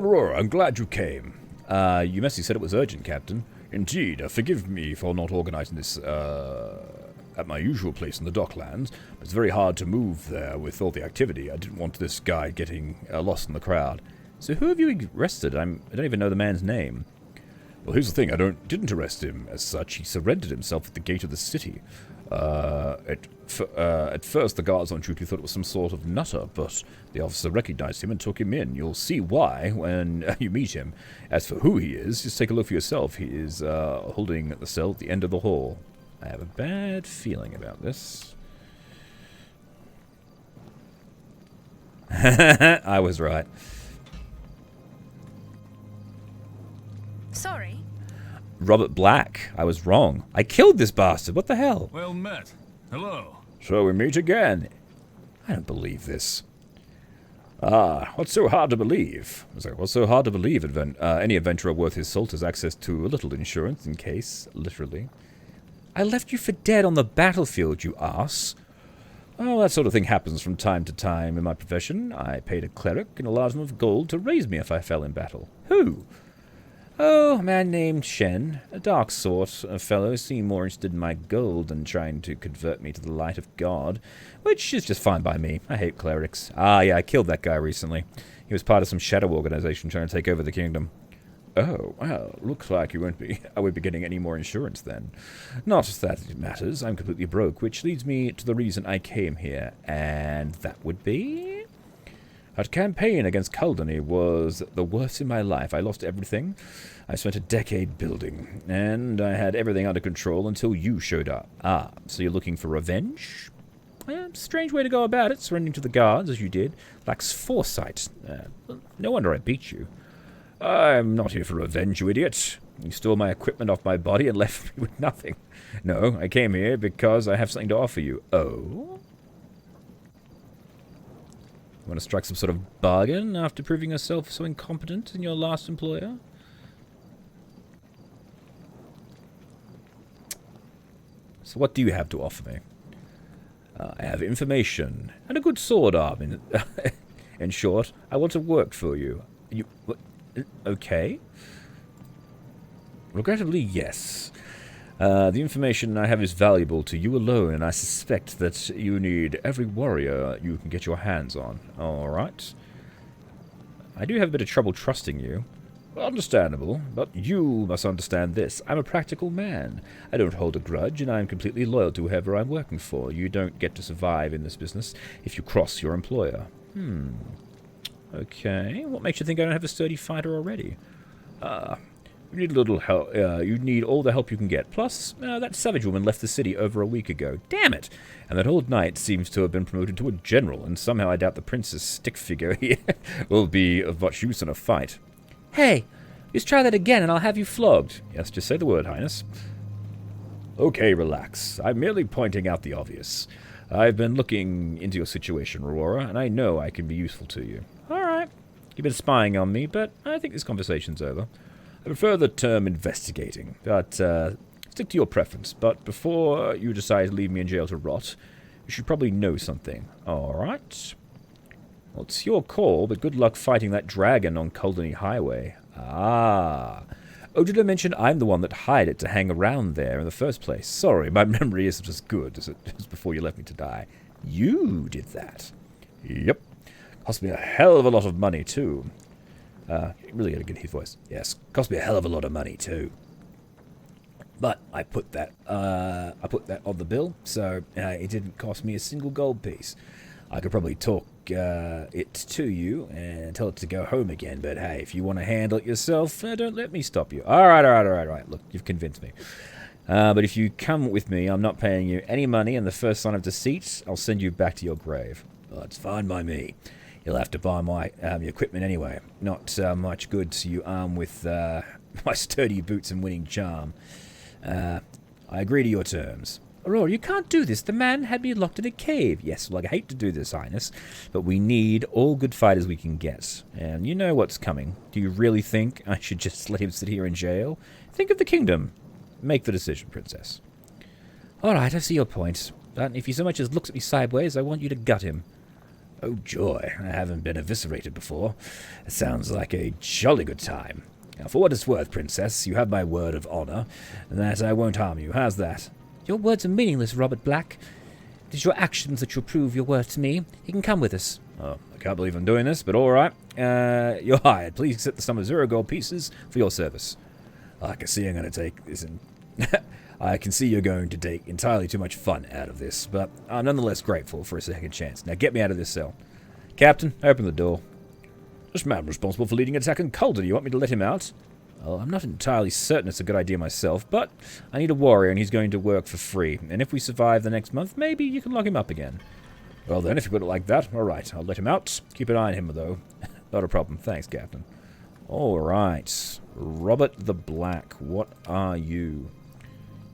Aurora, I'm glad you came. You must have said it was urgent, Captain. Indeed. Forgive me for not organizing this at my usual place in the Docklands. It's very hard to move there with all the activity. I didn't want this guy getting lost in the crowd. So who have you arrested? I don't even know the man's name. Well, here's the thing. Didn't arrest him as such. He surrendered himself at the gate of the city. At first, the guards on duty thought it was some sort of nutter, but the officer recognized him and took him in. You'll see why when you meet him. As for who he is, just take a look for yourself. He is holding the cell at the end of the hall. I have a bad feeling about this. I was right. Sorry. Robert Black. I was wrong. I killed this bastard. What the hell? Well met. Hello. So we meet again. I don't believe this. What's so hard to believe? What's so hard to believe? Any adventurer worth his salt has access to a little insurance in case, literally. I left you for dead on the battlefield, you ass. Well, that sort of thing happens from time to time in my profession. I paid a cleric in a large amount of gold to raise me if I fell in battle. Who? Oh, a man named Shen, a dark sort of fellow, seemed more interested in my gold than trying to convert me to the light of God, which is just fine by me. I hate clerics. Yeah, I killed that guy recently. He was part of some shadow organization trying to take over the kingdom. Oh, well, looks like I won't be getting any more insurance then. Not that it matters, I'm completely broke, which leads me to the reason I came here, and that would be... That campaign against Kaldani was the worst in my life. I lost everything. I spent a decade building, and I had everything under control until you showed up. So you're looking for revenge? Strange way to go about it, surrendering to the guards as you did. Lacks foresight. No wonder I beat you. I'm not here for revenge, you idiot. You stole my equipment off my body and left me with nothing. No, I came here because I have something to offer you. Oh? You want to strike some sort of bargain after proving yourself so incompetent in your last employer? So what do you have to offer me? I have information and a good sword arm. In short, I want to work for you. Okay. Regrettably, yes. The information I have is valuable to you alone, and I suspect that you need every warrior you can get your hands on. Alright. I do have a bit of trouble trusting you. Understandable, but you must understand this. I'm a practical man. I don't hold a grudge, and I am completely loyal to whoever I'm working for. You don't get to survive in this business if you cross your employer. Okay, what makes you think I don't have a sturdy fighter already? You need a little help. You need all the help you can get. Plus, that savage woman left the city over a week ago. Damn it! And that old knight seems to have been promoted to a general, and somehow I doubt the prince's stick figure here will be of much use in a fight. Hey, just try that again and I'll have you flogged. Yes, just say the word, Highness. Okay, relax. I'm merely pointing out the obvious. I've been looking into your situation, Aurora, and I know I can be useful to you. Alright. You've been spying on me, but I think this conversation's over. I prefer the term investigating, but stick to your preference. But before you decide to leave me in jail to rot, you should probably know something. Alright? Well, it's your call, but good luck fighting that dragon on Kaldani Highway. Oh, did I mention I'm the one that hired it to hang around there in the first place? Sorry, my memory isn't as good as it was before you left me to die. You did that? Yep. Cost me a hell of a lot of money, too. Really got a good hit voice. Yes, cost me a hell of a lot of money, too. But I put that on the bill, so it didn't cost me a single gold piece. I could probably talk it to you and tell it to go home again, but hey, if you want to handle it yourself, don't let me stop you. All right. Look, you've convinced me. But if you come with me, I'm not paying you any money, and the first sign of deceit, I'll send you back to your grave. Well, it's fine by me. You'll have to buy my equipment anyway. Not much good to you armed with my sturdy boots and winning charm. I agree to your terms. Aurora, you can't do this. The man had me locked in a cave. Yes, well, I hate to do this, Highness, but we need all good fighters we can get. And you know what's coming. Do you really think I should just let him sit here in jail? Think of the kingdom. Make the decision, Princess. All right, I see your point. But if he so much as looks at me sideways, I want you to gut him. Oh, joy. I haven't been eviscerated before. It sounds like a jolly good time. Now, for what it's worth, Princess, you have my word of honor that I won't harm you. How's that? Your words are meaningless, Robert Black. It is your actions that shall prove your worth to me. You can come with us. Oh, I can't believe I'm doing this, but alright. You're hired. Please accept the sum of 0 gold pieces for your service. I can see I'm going to take this in... I can see you're going to take entirely too much fun out of this, but I'm nonetheless grateful for a second chance. Now get me out of this cell. Captain, open the door. This man responsible for leading an attack on Calder. Do you want me to let him out? Well, I'm not entirely certain it's a good idea myself, but I need a warrior and he's going to work for free. And if we survive the next month, maybe you can lock him up again. Well then, if you put it like that, alright, I'll let him out. Keep an eye on him, though. Not a problem. Thanks, Captain. Alright. Robert the Black, what are you?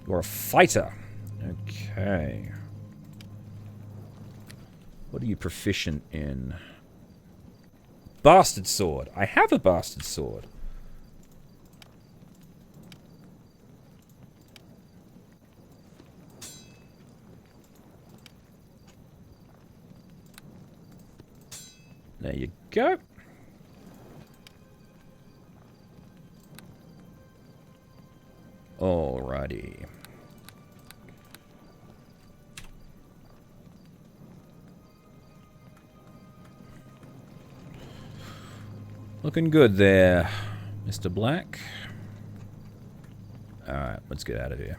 You're a fighter. Okay. What are you proficient in? Bastard sword. I have a bastard sword. There you go. Alrighty. Looking good there, Mr. Black. Alright, let's get out of here.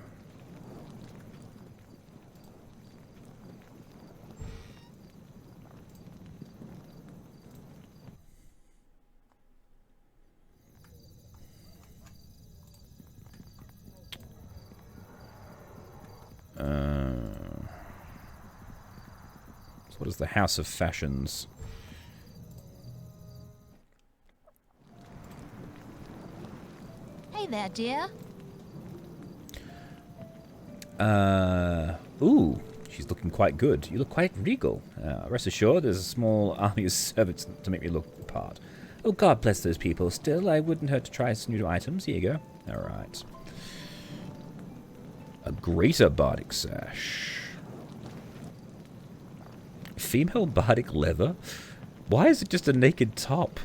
So what is the House of Fashions? Hey there, dear. Ooh, she's looking quite good. You look quite regal. Rest assured, there's a small army of servants to make me look the part. Oh, God bless those people. Still, I wouldn't hurt to try some new items. Here you go. Alright. A greater bardic sash. Female bardic leather? Why is it just a naked top?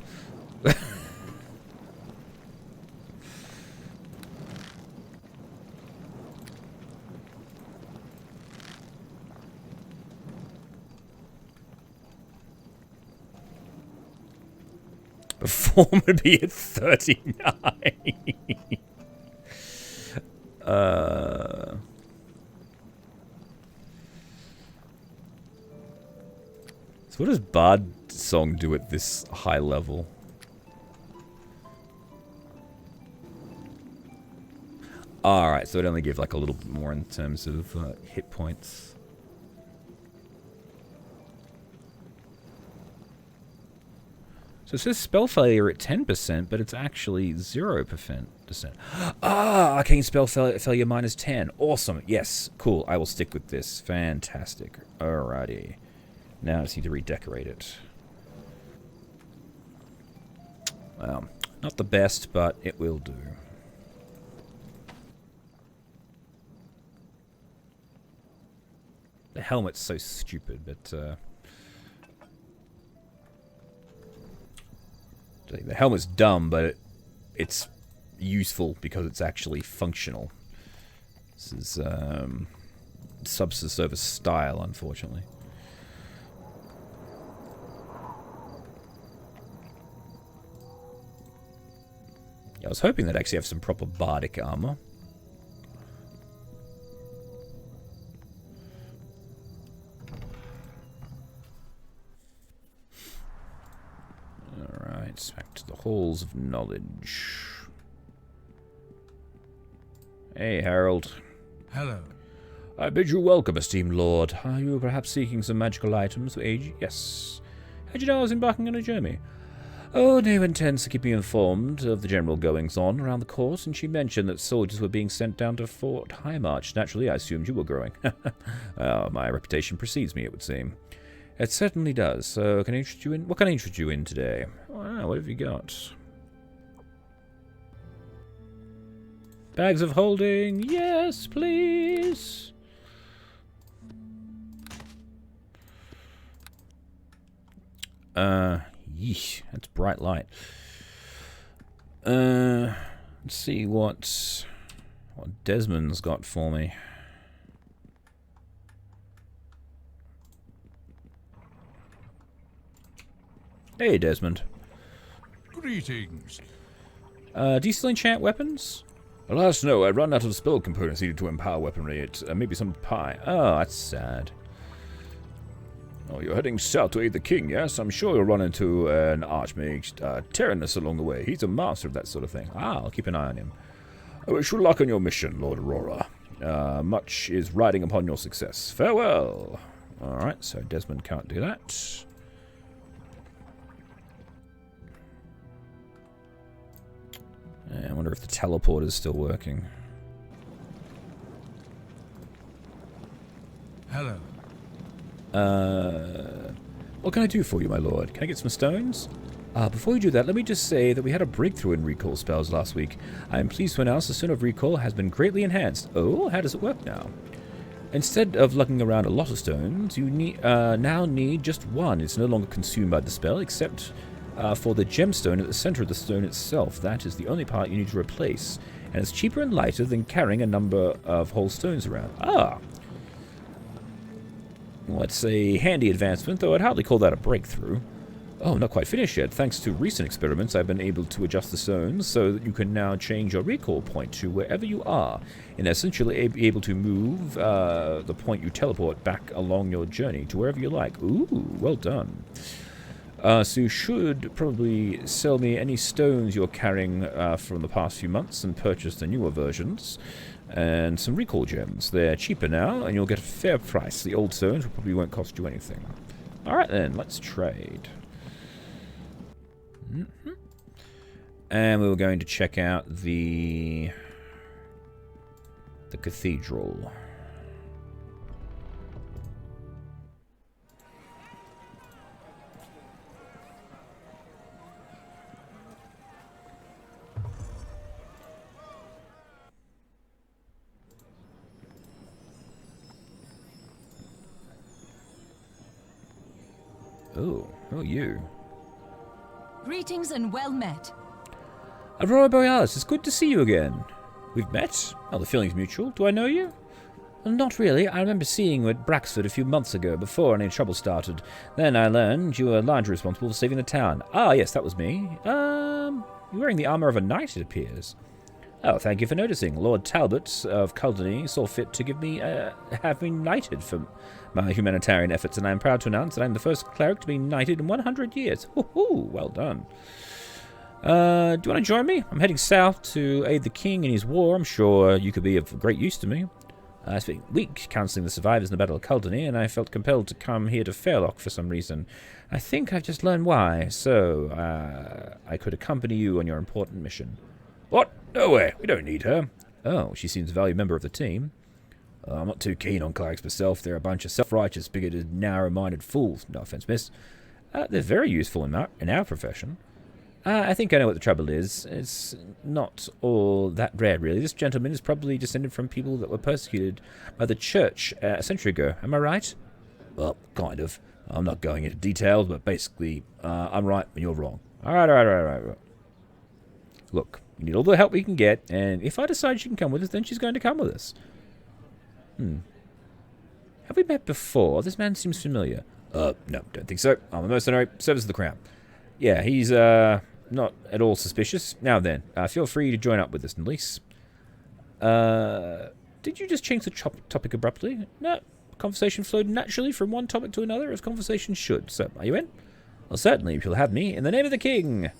Perform would be at 39. So what does Bard Song do at this high level? Alright, so it only gives like a little bit more in terms of hit points. So it says spell failure at 10%, but it's actually 0%. Ah, arcane spell failure minus 10. Awesome. Yes, cool. I will stick with this. Fantastic. Alrighty. Now I just need to redecorate it. Well, not the best, but it will do. The helmet's so stupid, but the helmet's dumb, but it's useful because it's actually functional. This is substance over style, unfortunately. Yeah, I was hoping they'd actually have some proper bardic armor. Alright, back to the halls of knowledge. Hey, Harold. Hello. I bid you welcome, esteemed lord. Are you perhaps seeking some magical items for age? Yes. How'd you know I was embarking on a journey? Oh, Neva intends to keep me informed of the general goings-on around the court, and she mentioned that soldiers were being sent down to Fort Highmarch. Naturally, I assumed you were growing. My reputation precedes me, it would seem. It certainly does. So, can I interest you in? What can I interest you in today? Oh, what have you got? Bags of holding. Yes, please. Yeesh, that's bright light. Let's see what Desmond's got for me. Hey, Desmond. Greetings. Do you still enchant weapons? Alas, no, I've run out of spell components needed to empower weaponry. It maybe some pie. Oh, that's sad. Oh, you're heading south to aid the king, yes? I'm sure you'll run into an archmage, Tyrannus, along the way. He's a master of that sort of thing. Ah, I'll keep an eye on him. I wish you luck on your mission, Lord Aurora. Much is riding upon your success. Farewell. Alright, so Desmond can't do that. I wonder if the teleport is still working. Hello. What can I do for you, my lord? Can I get some stones? Before you do that, let me just say that we had a breakthrough in recall spells last week. I am pleased to announce the Stone of Recall has been greatly enhanced. Oh, how does it work now? Instead of lugging around a lot of stones, you now need just one. It's no longer consumed by the spell, except for the gemstone at the center of the stone itself. That is the only part you need to replace, and it's cheaper and lighter than carrying a number of whole stones around. Ah! Well, it's a handy advancement, though I'd hardly call that a breakthrough. Oh, not quite finished yet. Thanks to recent experiments, I've been able to adjust the stones so that you can now change your recall point to wherever you are. In essence, you'll be able to move the point you teleport back along your journey to wherever you like. Ooh, well done. So you should probably sell me any stones you're carrying from the past few months and purchase the newer versions. And some recall gems. They're cheaper now, and you'll get a fair price. The old stones probably won't cost you anything. Alright then, let's trade. And we were going to check out the cathedral. Oh, who are you? Greetings and well met. Aurora Borealis, it's good to see you again. We've met? Oh, the feeling's mutual. Do I know you? Well, not really. I remember seeing you at Braxford a few months ago, before any trouble started. Then I learned you were largely responsible for saving the town. Ah, yes, that was me. You're wearing the armor of a knight, it appears. Oh, thank you for noticing. Lord Talbot of Culdeny saw fit to have me knighted for my humanitarian efforts, and I am proud to announce that I'm the first cleric to be knighted in 100 years. Woohoo! Well done. Do you want to join me? I'm heading south to aid the king in his war. I'm sure you could be of great use to me. I spent a week counseling the survivors in the Battle of Culdeny, and I felt compelled to come here to Fairlock for some reason. I think I've just learned why, so I could accompany you on your important mission. What? No way. We don't need her. Oh, she seems a valued member of the team. I'm not too keen on clerics myself. They're a bunch of self-righteous, bigoted, narrow-minded fools. No offense, miss. They're very useful in our profession. I think I know what the trouble is. It's not all that rare, really. This gentleman is probably descended from people that were persecuted by the church a century ago. Am I right? Well, kind of. I'm not going into details, but basically, I'm right and you're wrong. All right. Look, we need all the help we can get, and if I decide she can come with us, then she's going to come with us. Have we met before? This man seems familiar. No, don't think so. I'm a mercenary, service of the crown. Yeah, he's not at all suspicious. Now then, feel free to join up with us, Nelease. Did you just change the topic abruptly? No, conversation flowed naturally from one topic to another, as conversation should. So, are you in? Well, certainly, if you'll have me, in the name of the king.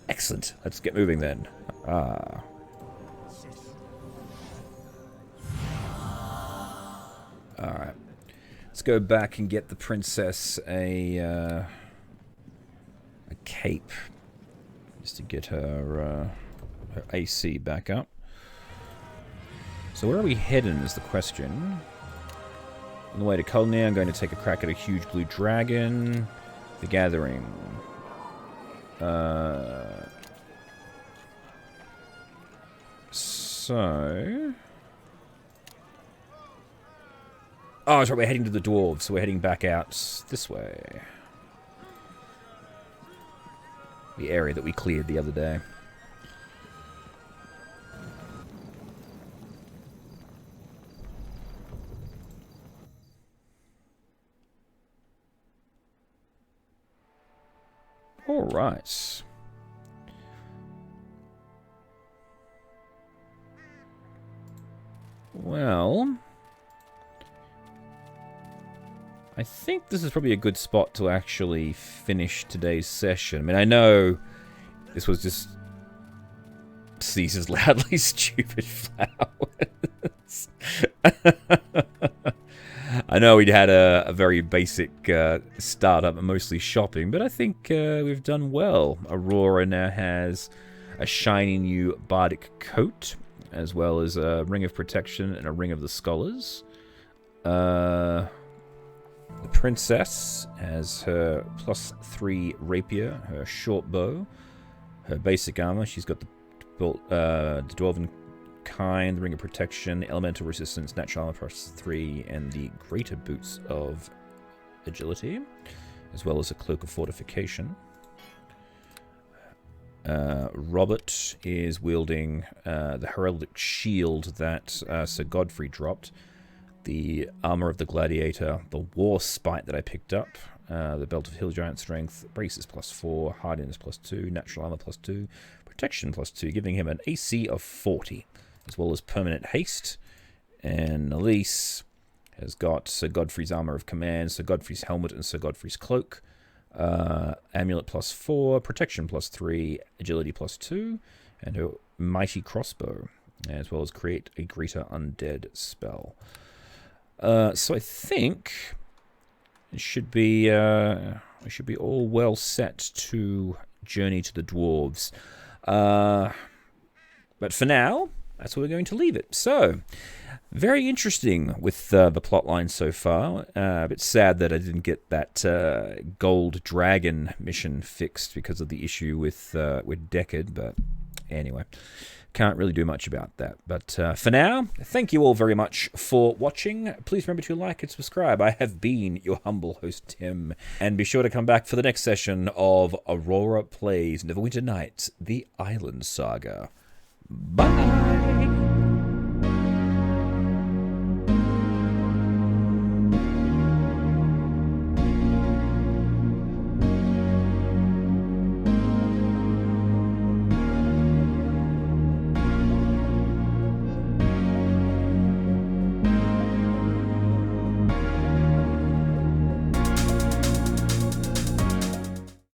Excellent. Let's get moving then. Alright. Let's go back and get the princess a cape. Just to get her AC back up. So where are we heading is the question. On the way to Culdeny, I'm going to take a crack at a huge blue dragon. The Gathering. So... Oh, that's right, we're heading to the dwarves, so we're heading back out this way. The area that we cleared the other day. right. Well, I think this is probably a good spot to actually finish today's session. I mean, I know this was just Caesar's loudly stupid flowers. I know we'd had a very basic startup, mostly shopping, but I think we've done well. Aurora now has a shiny new bardic coat, as well as a ring of protection and a ring of the scholars. The princess has her +3 rapier, her short bow, her basic armor. She's got the dwarven kind, the ring of protection, elemental resistance, natural armor +3, and the greater boots of agility, as well as a cloak of fortification. Robert is wielding the heraldic shield that Sir Godfrey dropped, the armor of the gladiator, the war spite that I picked up, the belt of hill giant strength, braces +4, hardiness +2, natural armor +2, protection +2, giving him an AC of 40, as well as permanent haste. And Elise has got Sir Godfrey's armor of command, Sir Godfrey's helmet, and Sir Godfrey's cloak. Amulet +4, protection +3, agility +2, and her mighty crossbow, as well as create a greater undead spell. So I think it should be all well set to journey to the dwarves. But for now, that's where we're going to leave it. So, very interesting with the plotline so far. A bit sad that I didn't get that gold dragon mission fixed because of the issue with Deckard, but anyway, can't really do much about that. But for now, thank you all very much for watching. Please remember to like and subscribe. I have been your humble host, Tim, and be sure to come back for the next session of Aurora Plays Neverwinter Nights, the Aielund Saga. Bye!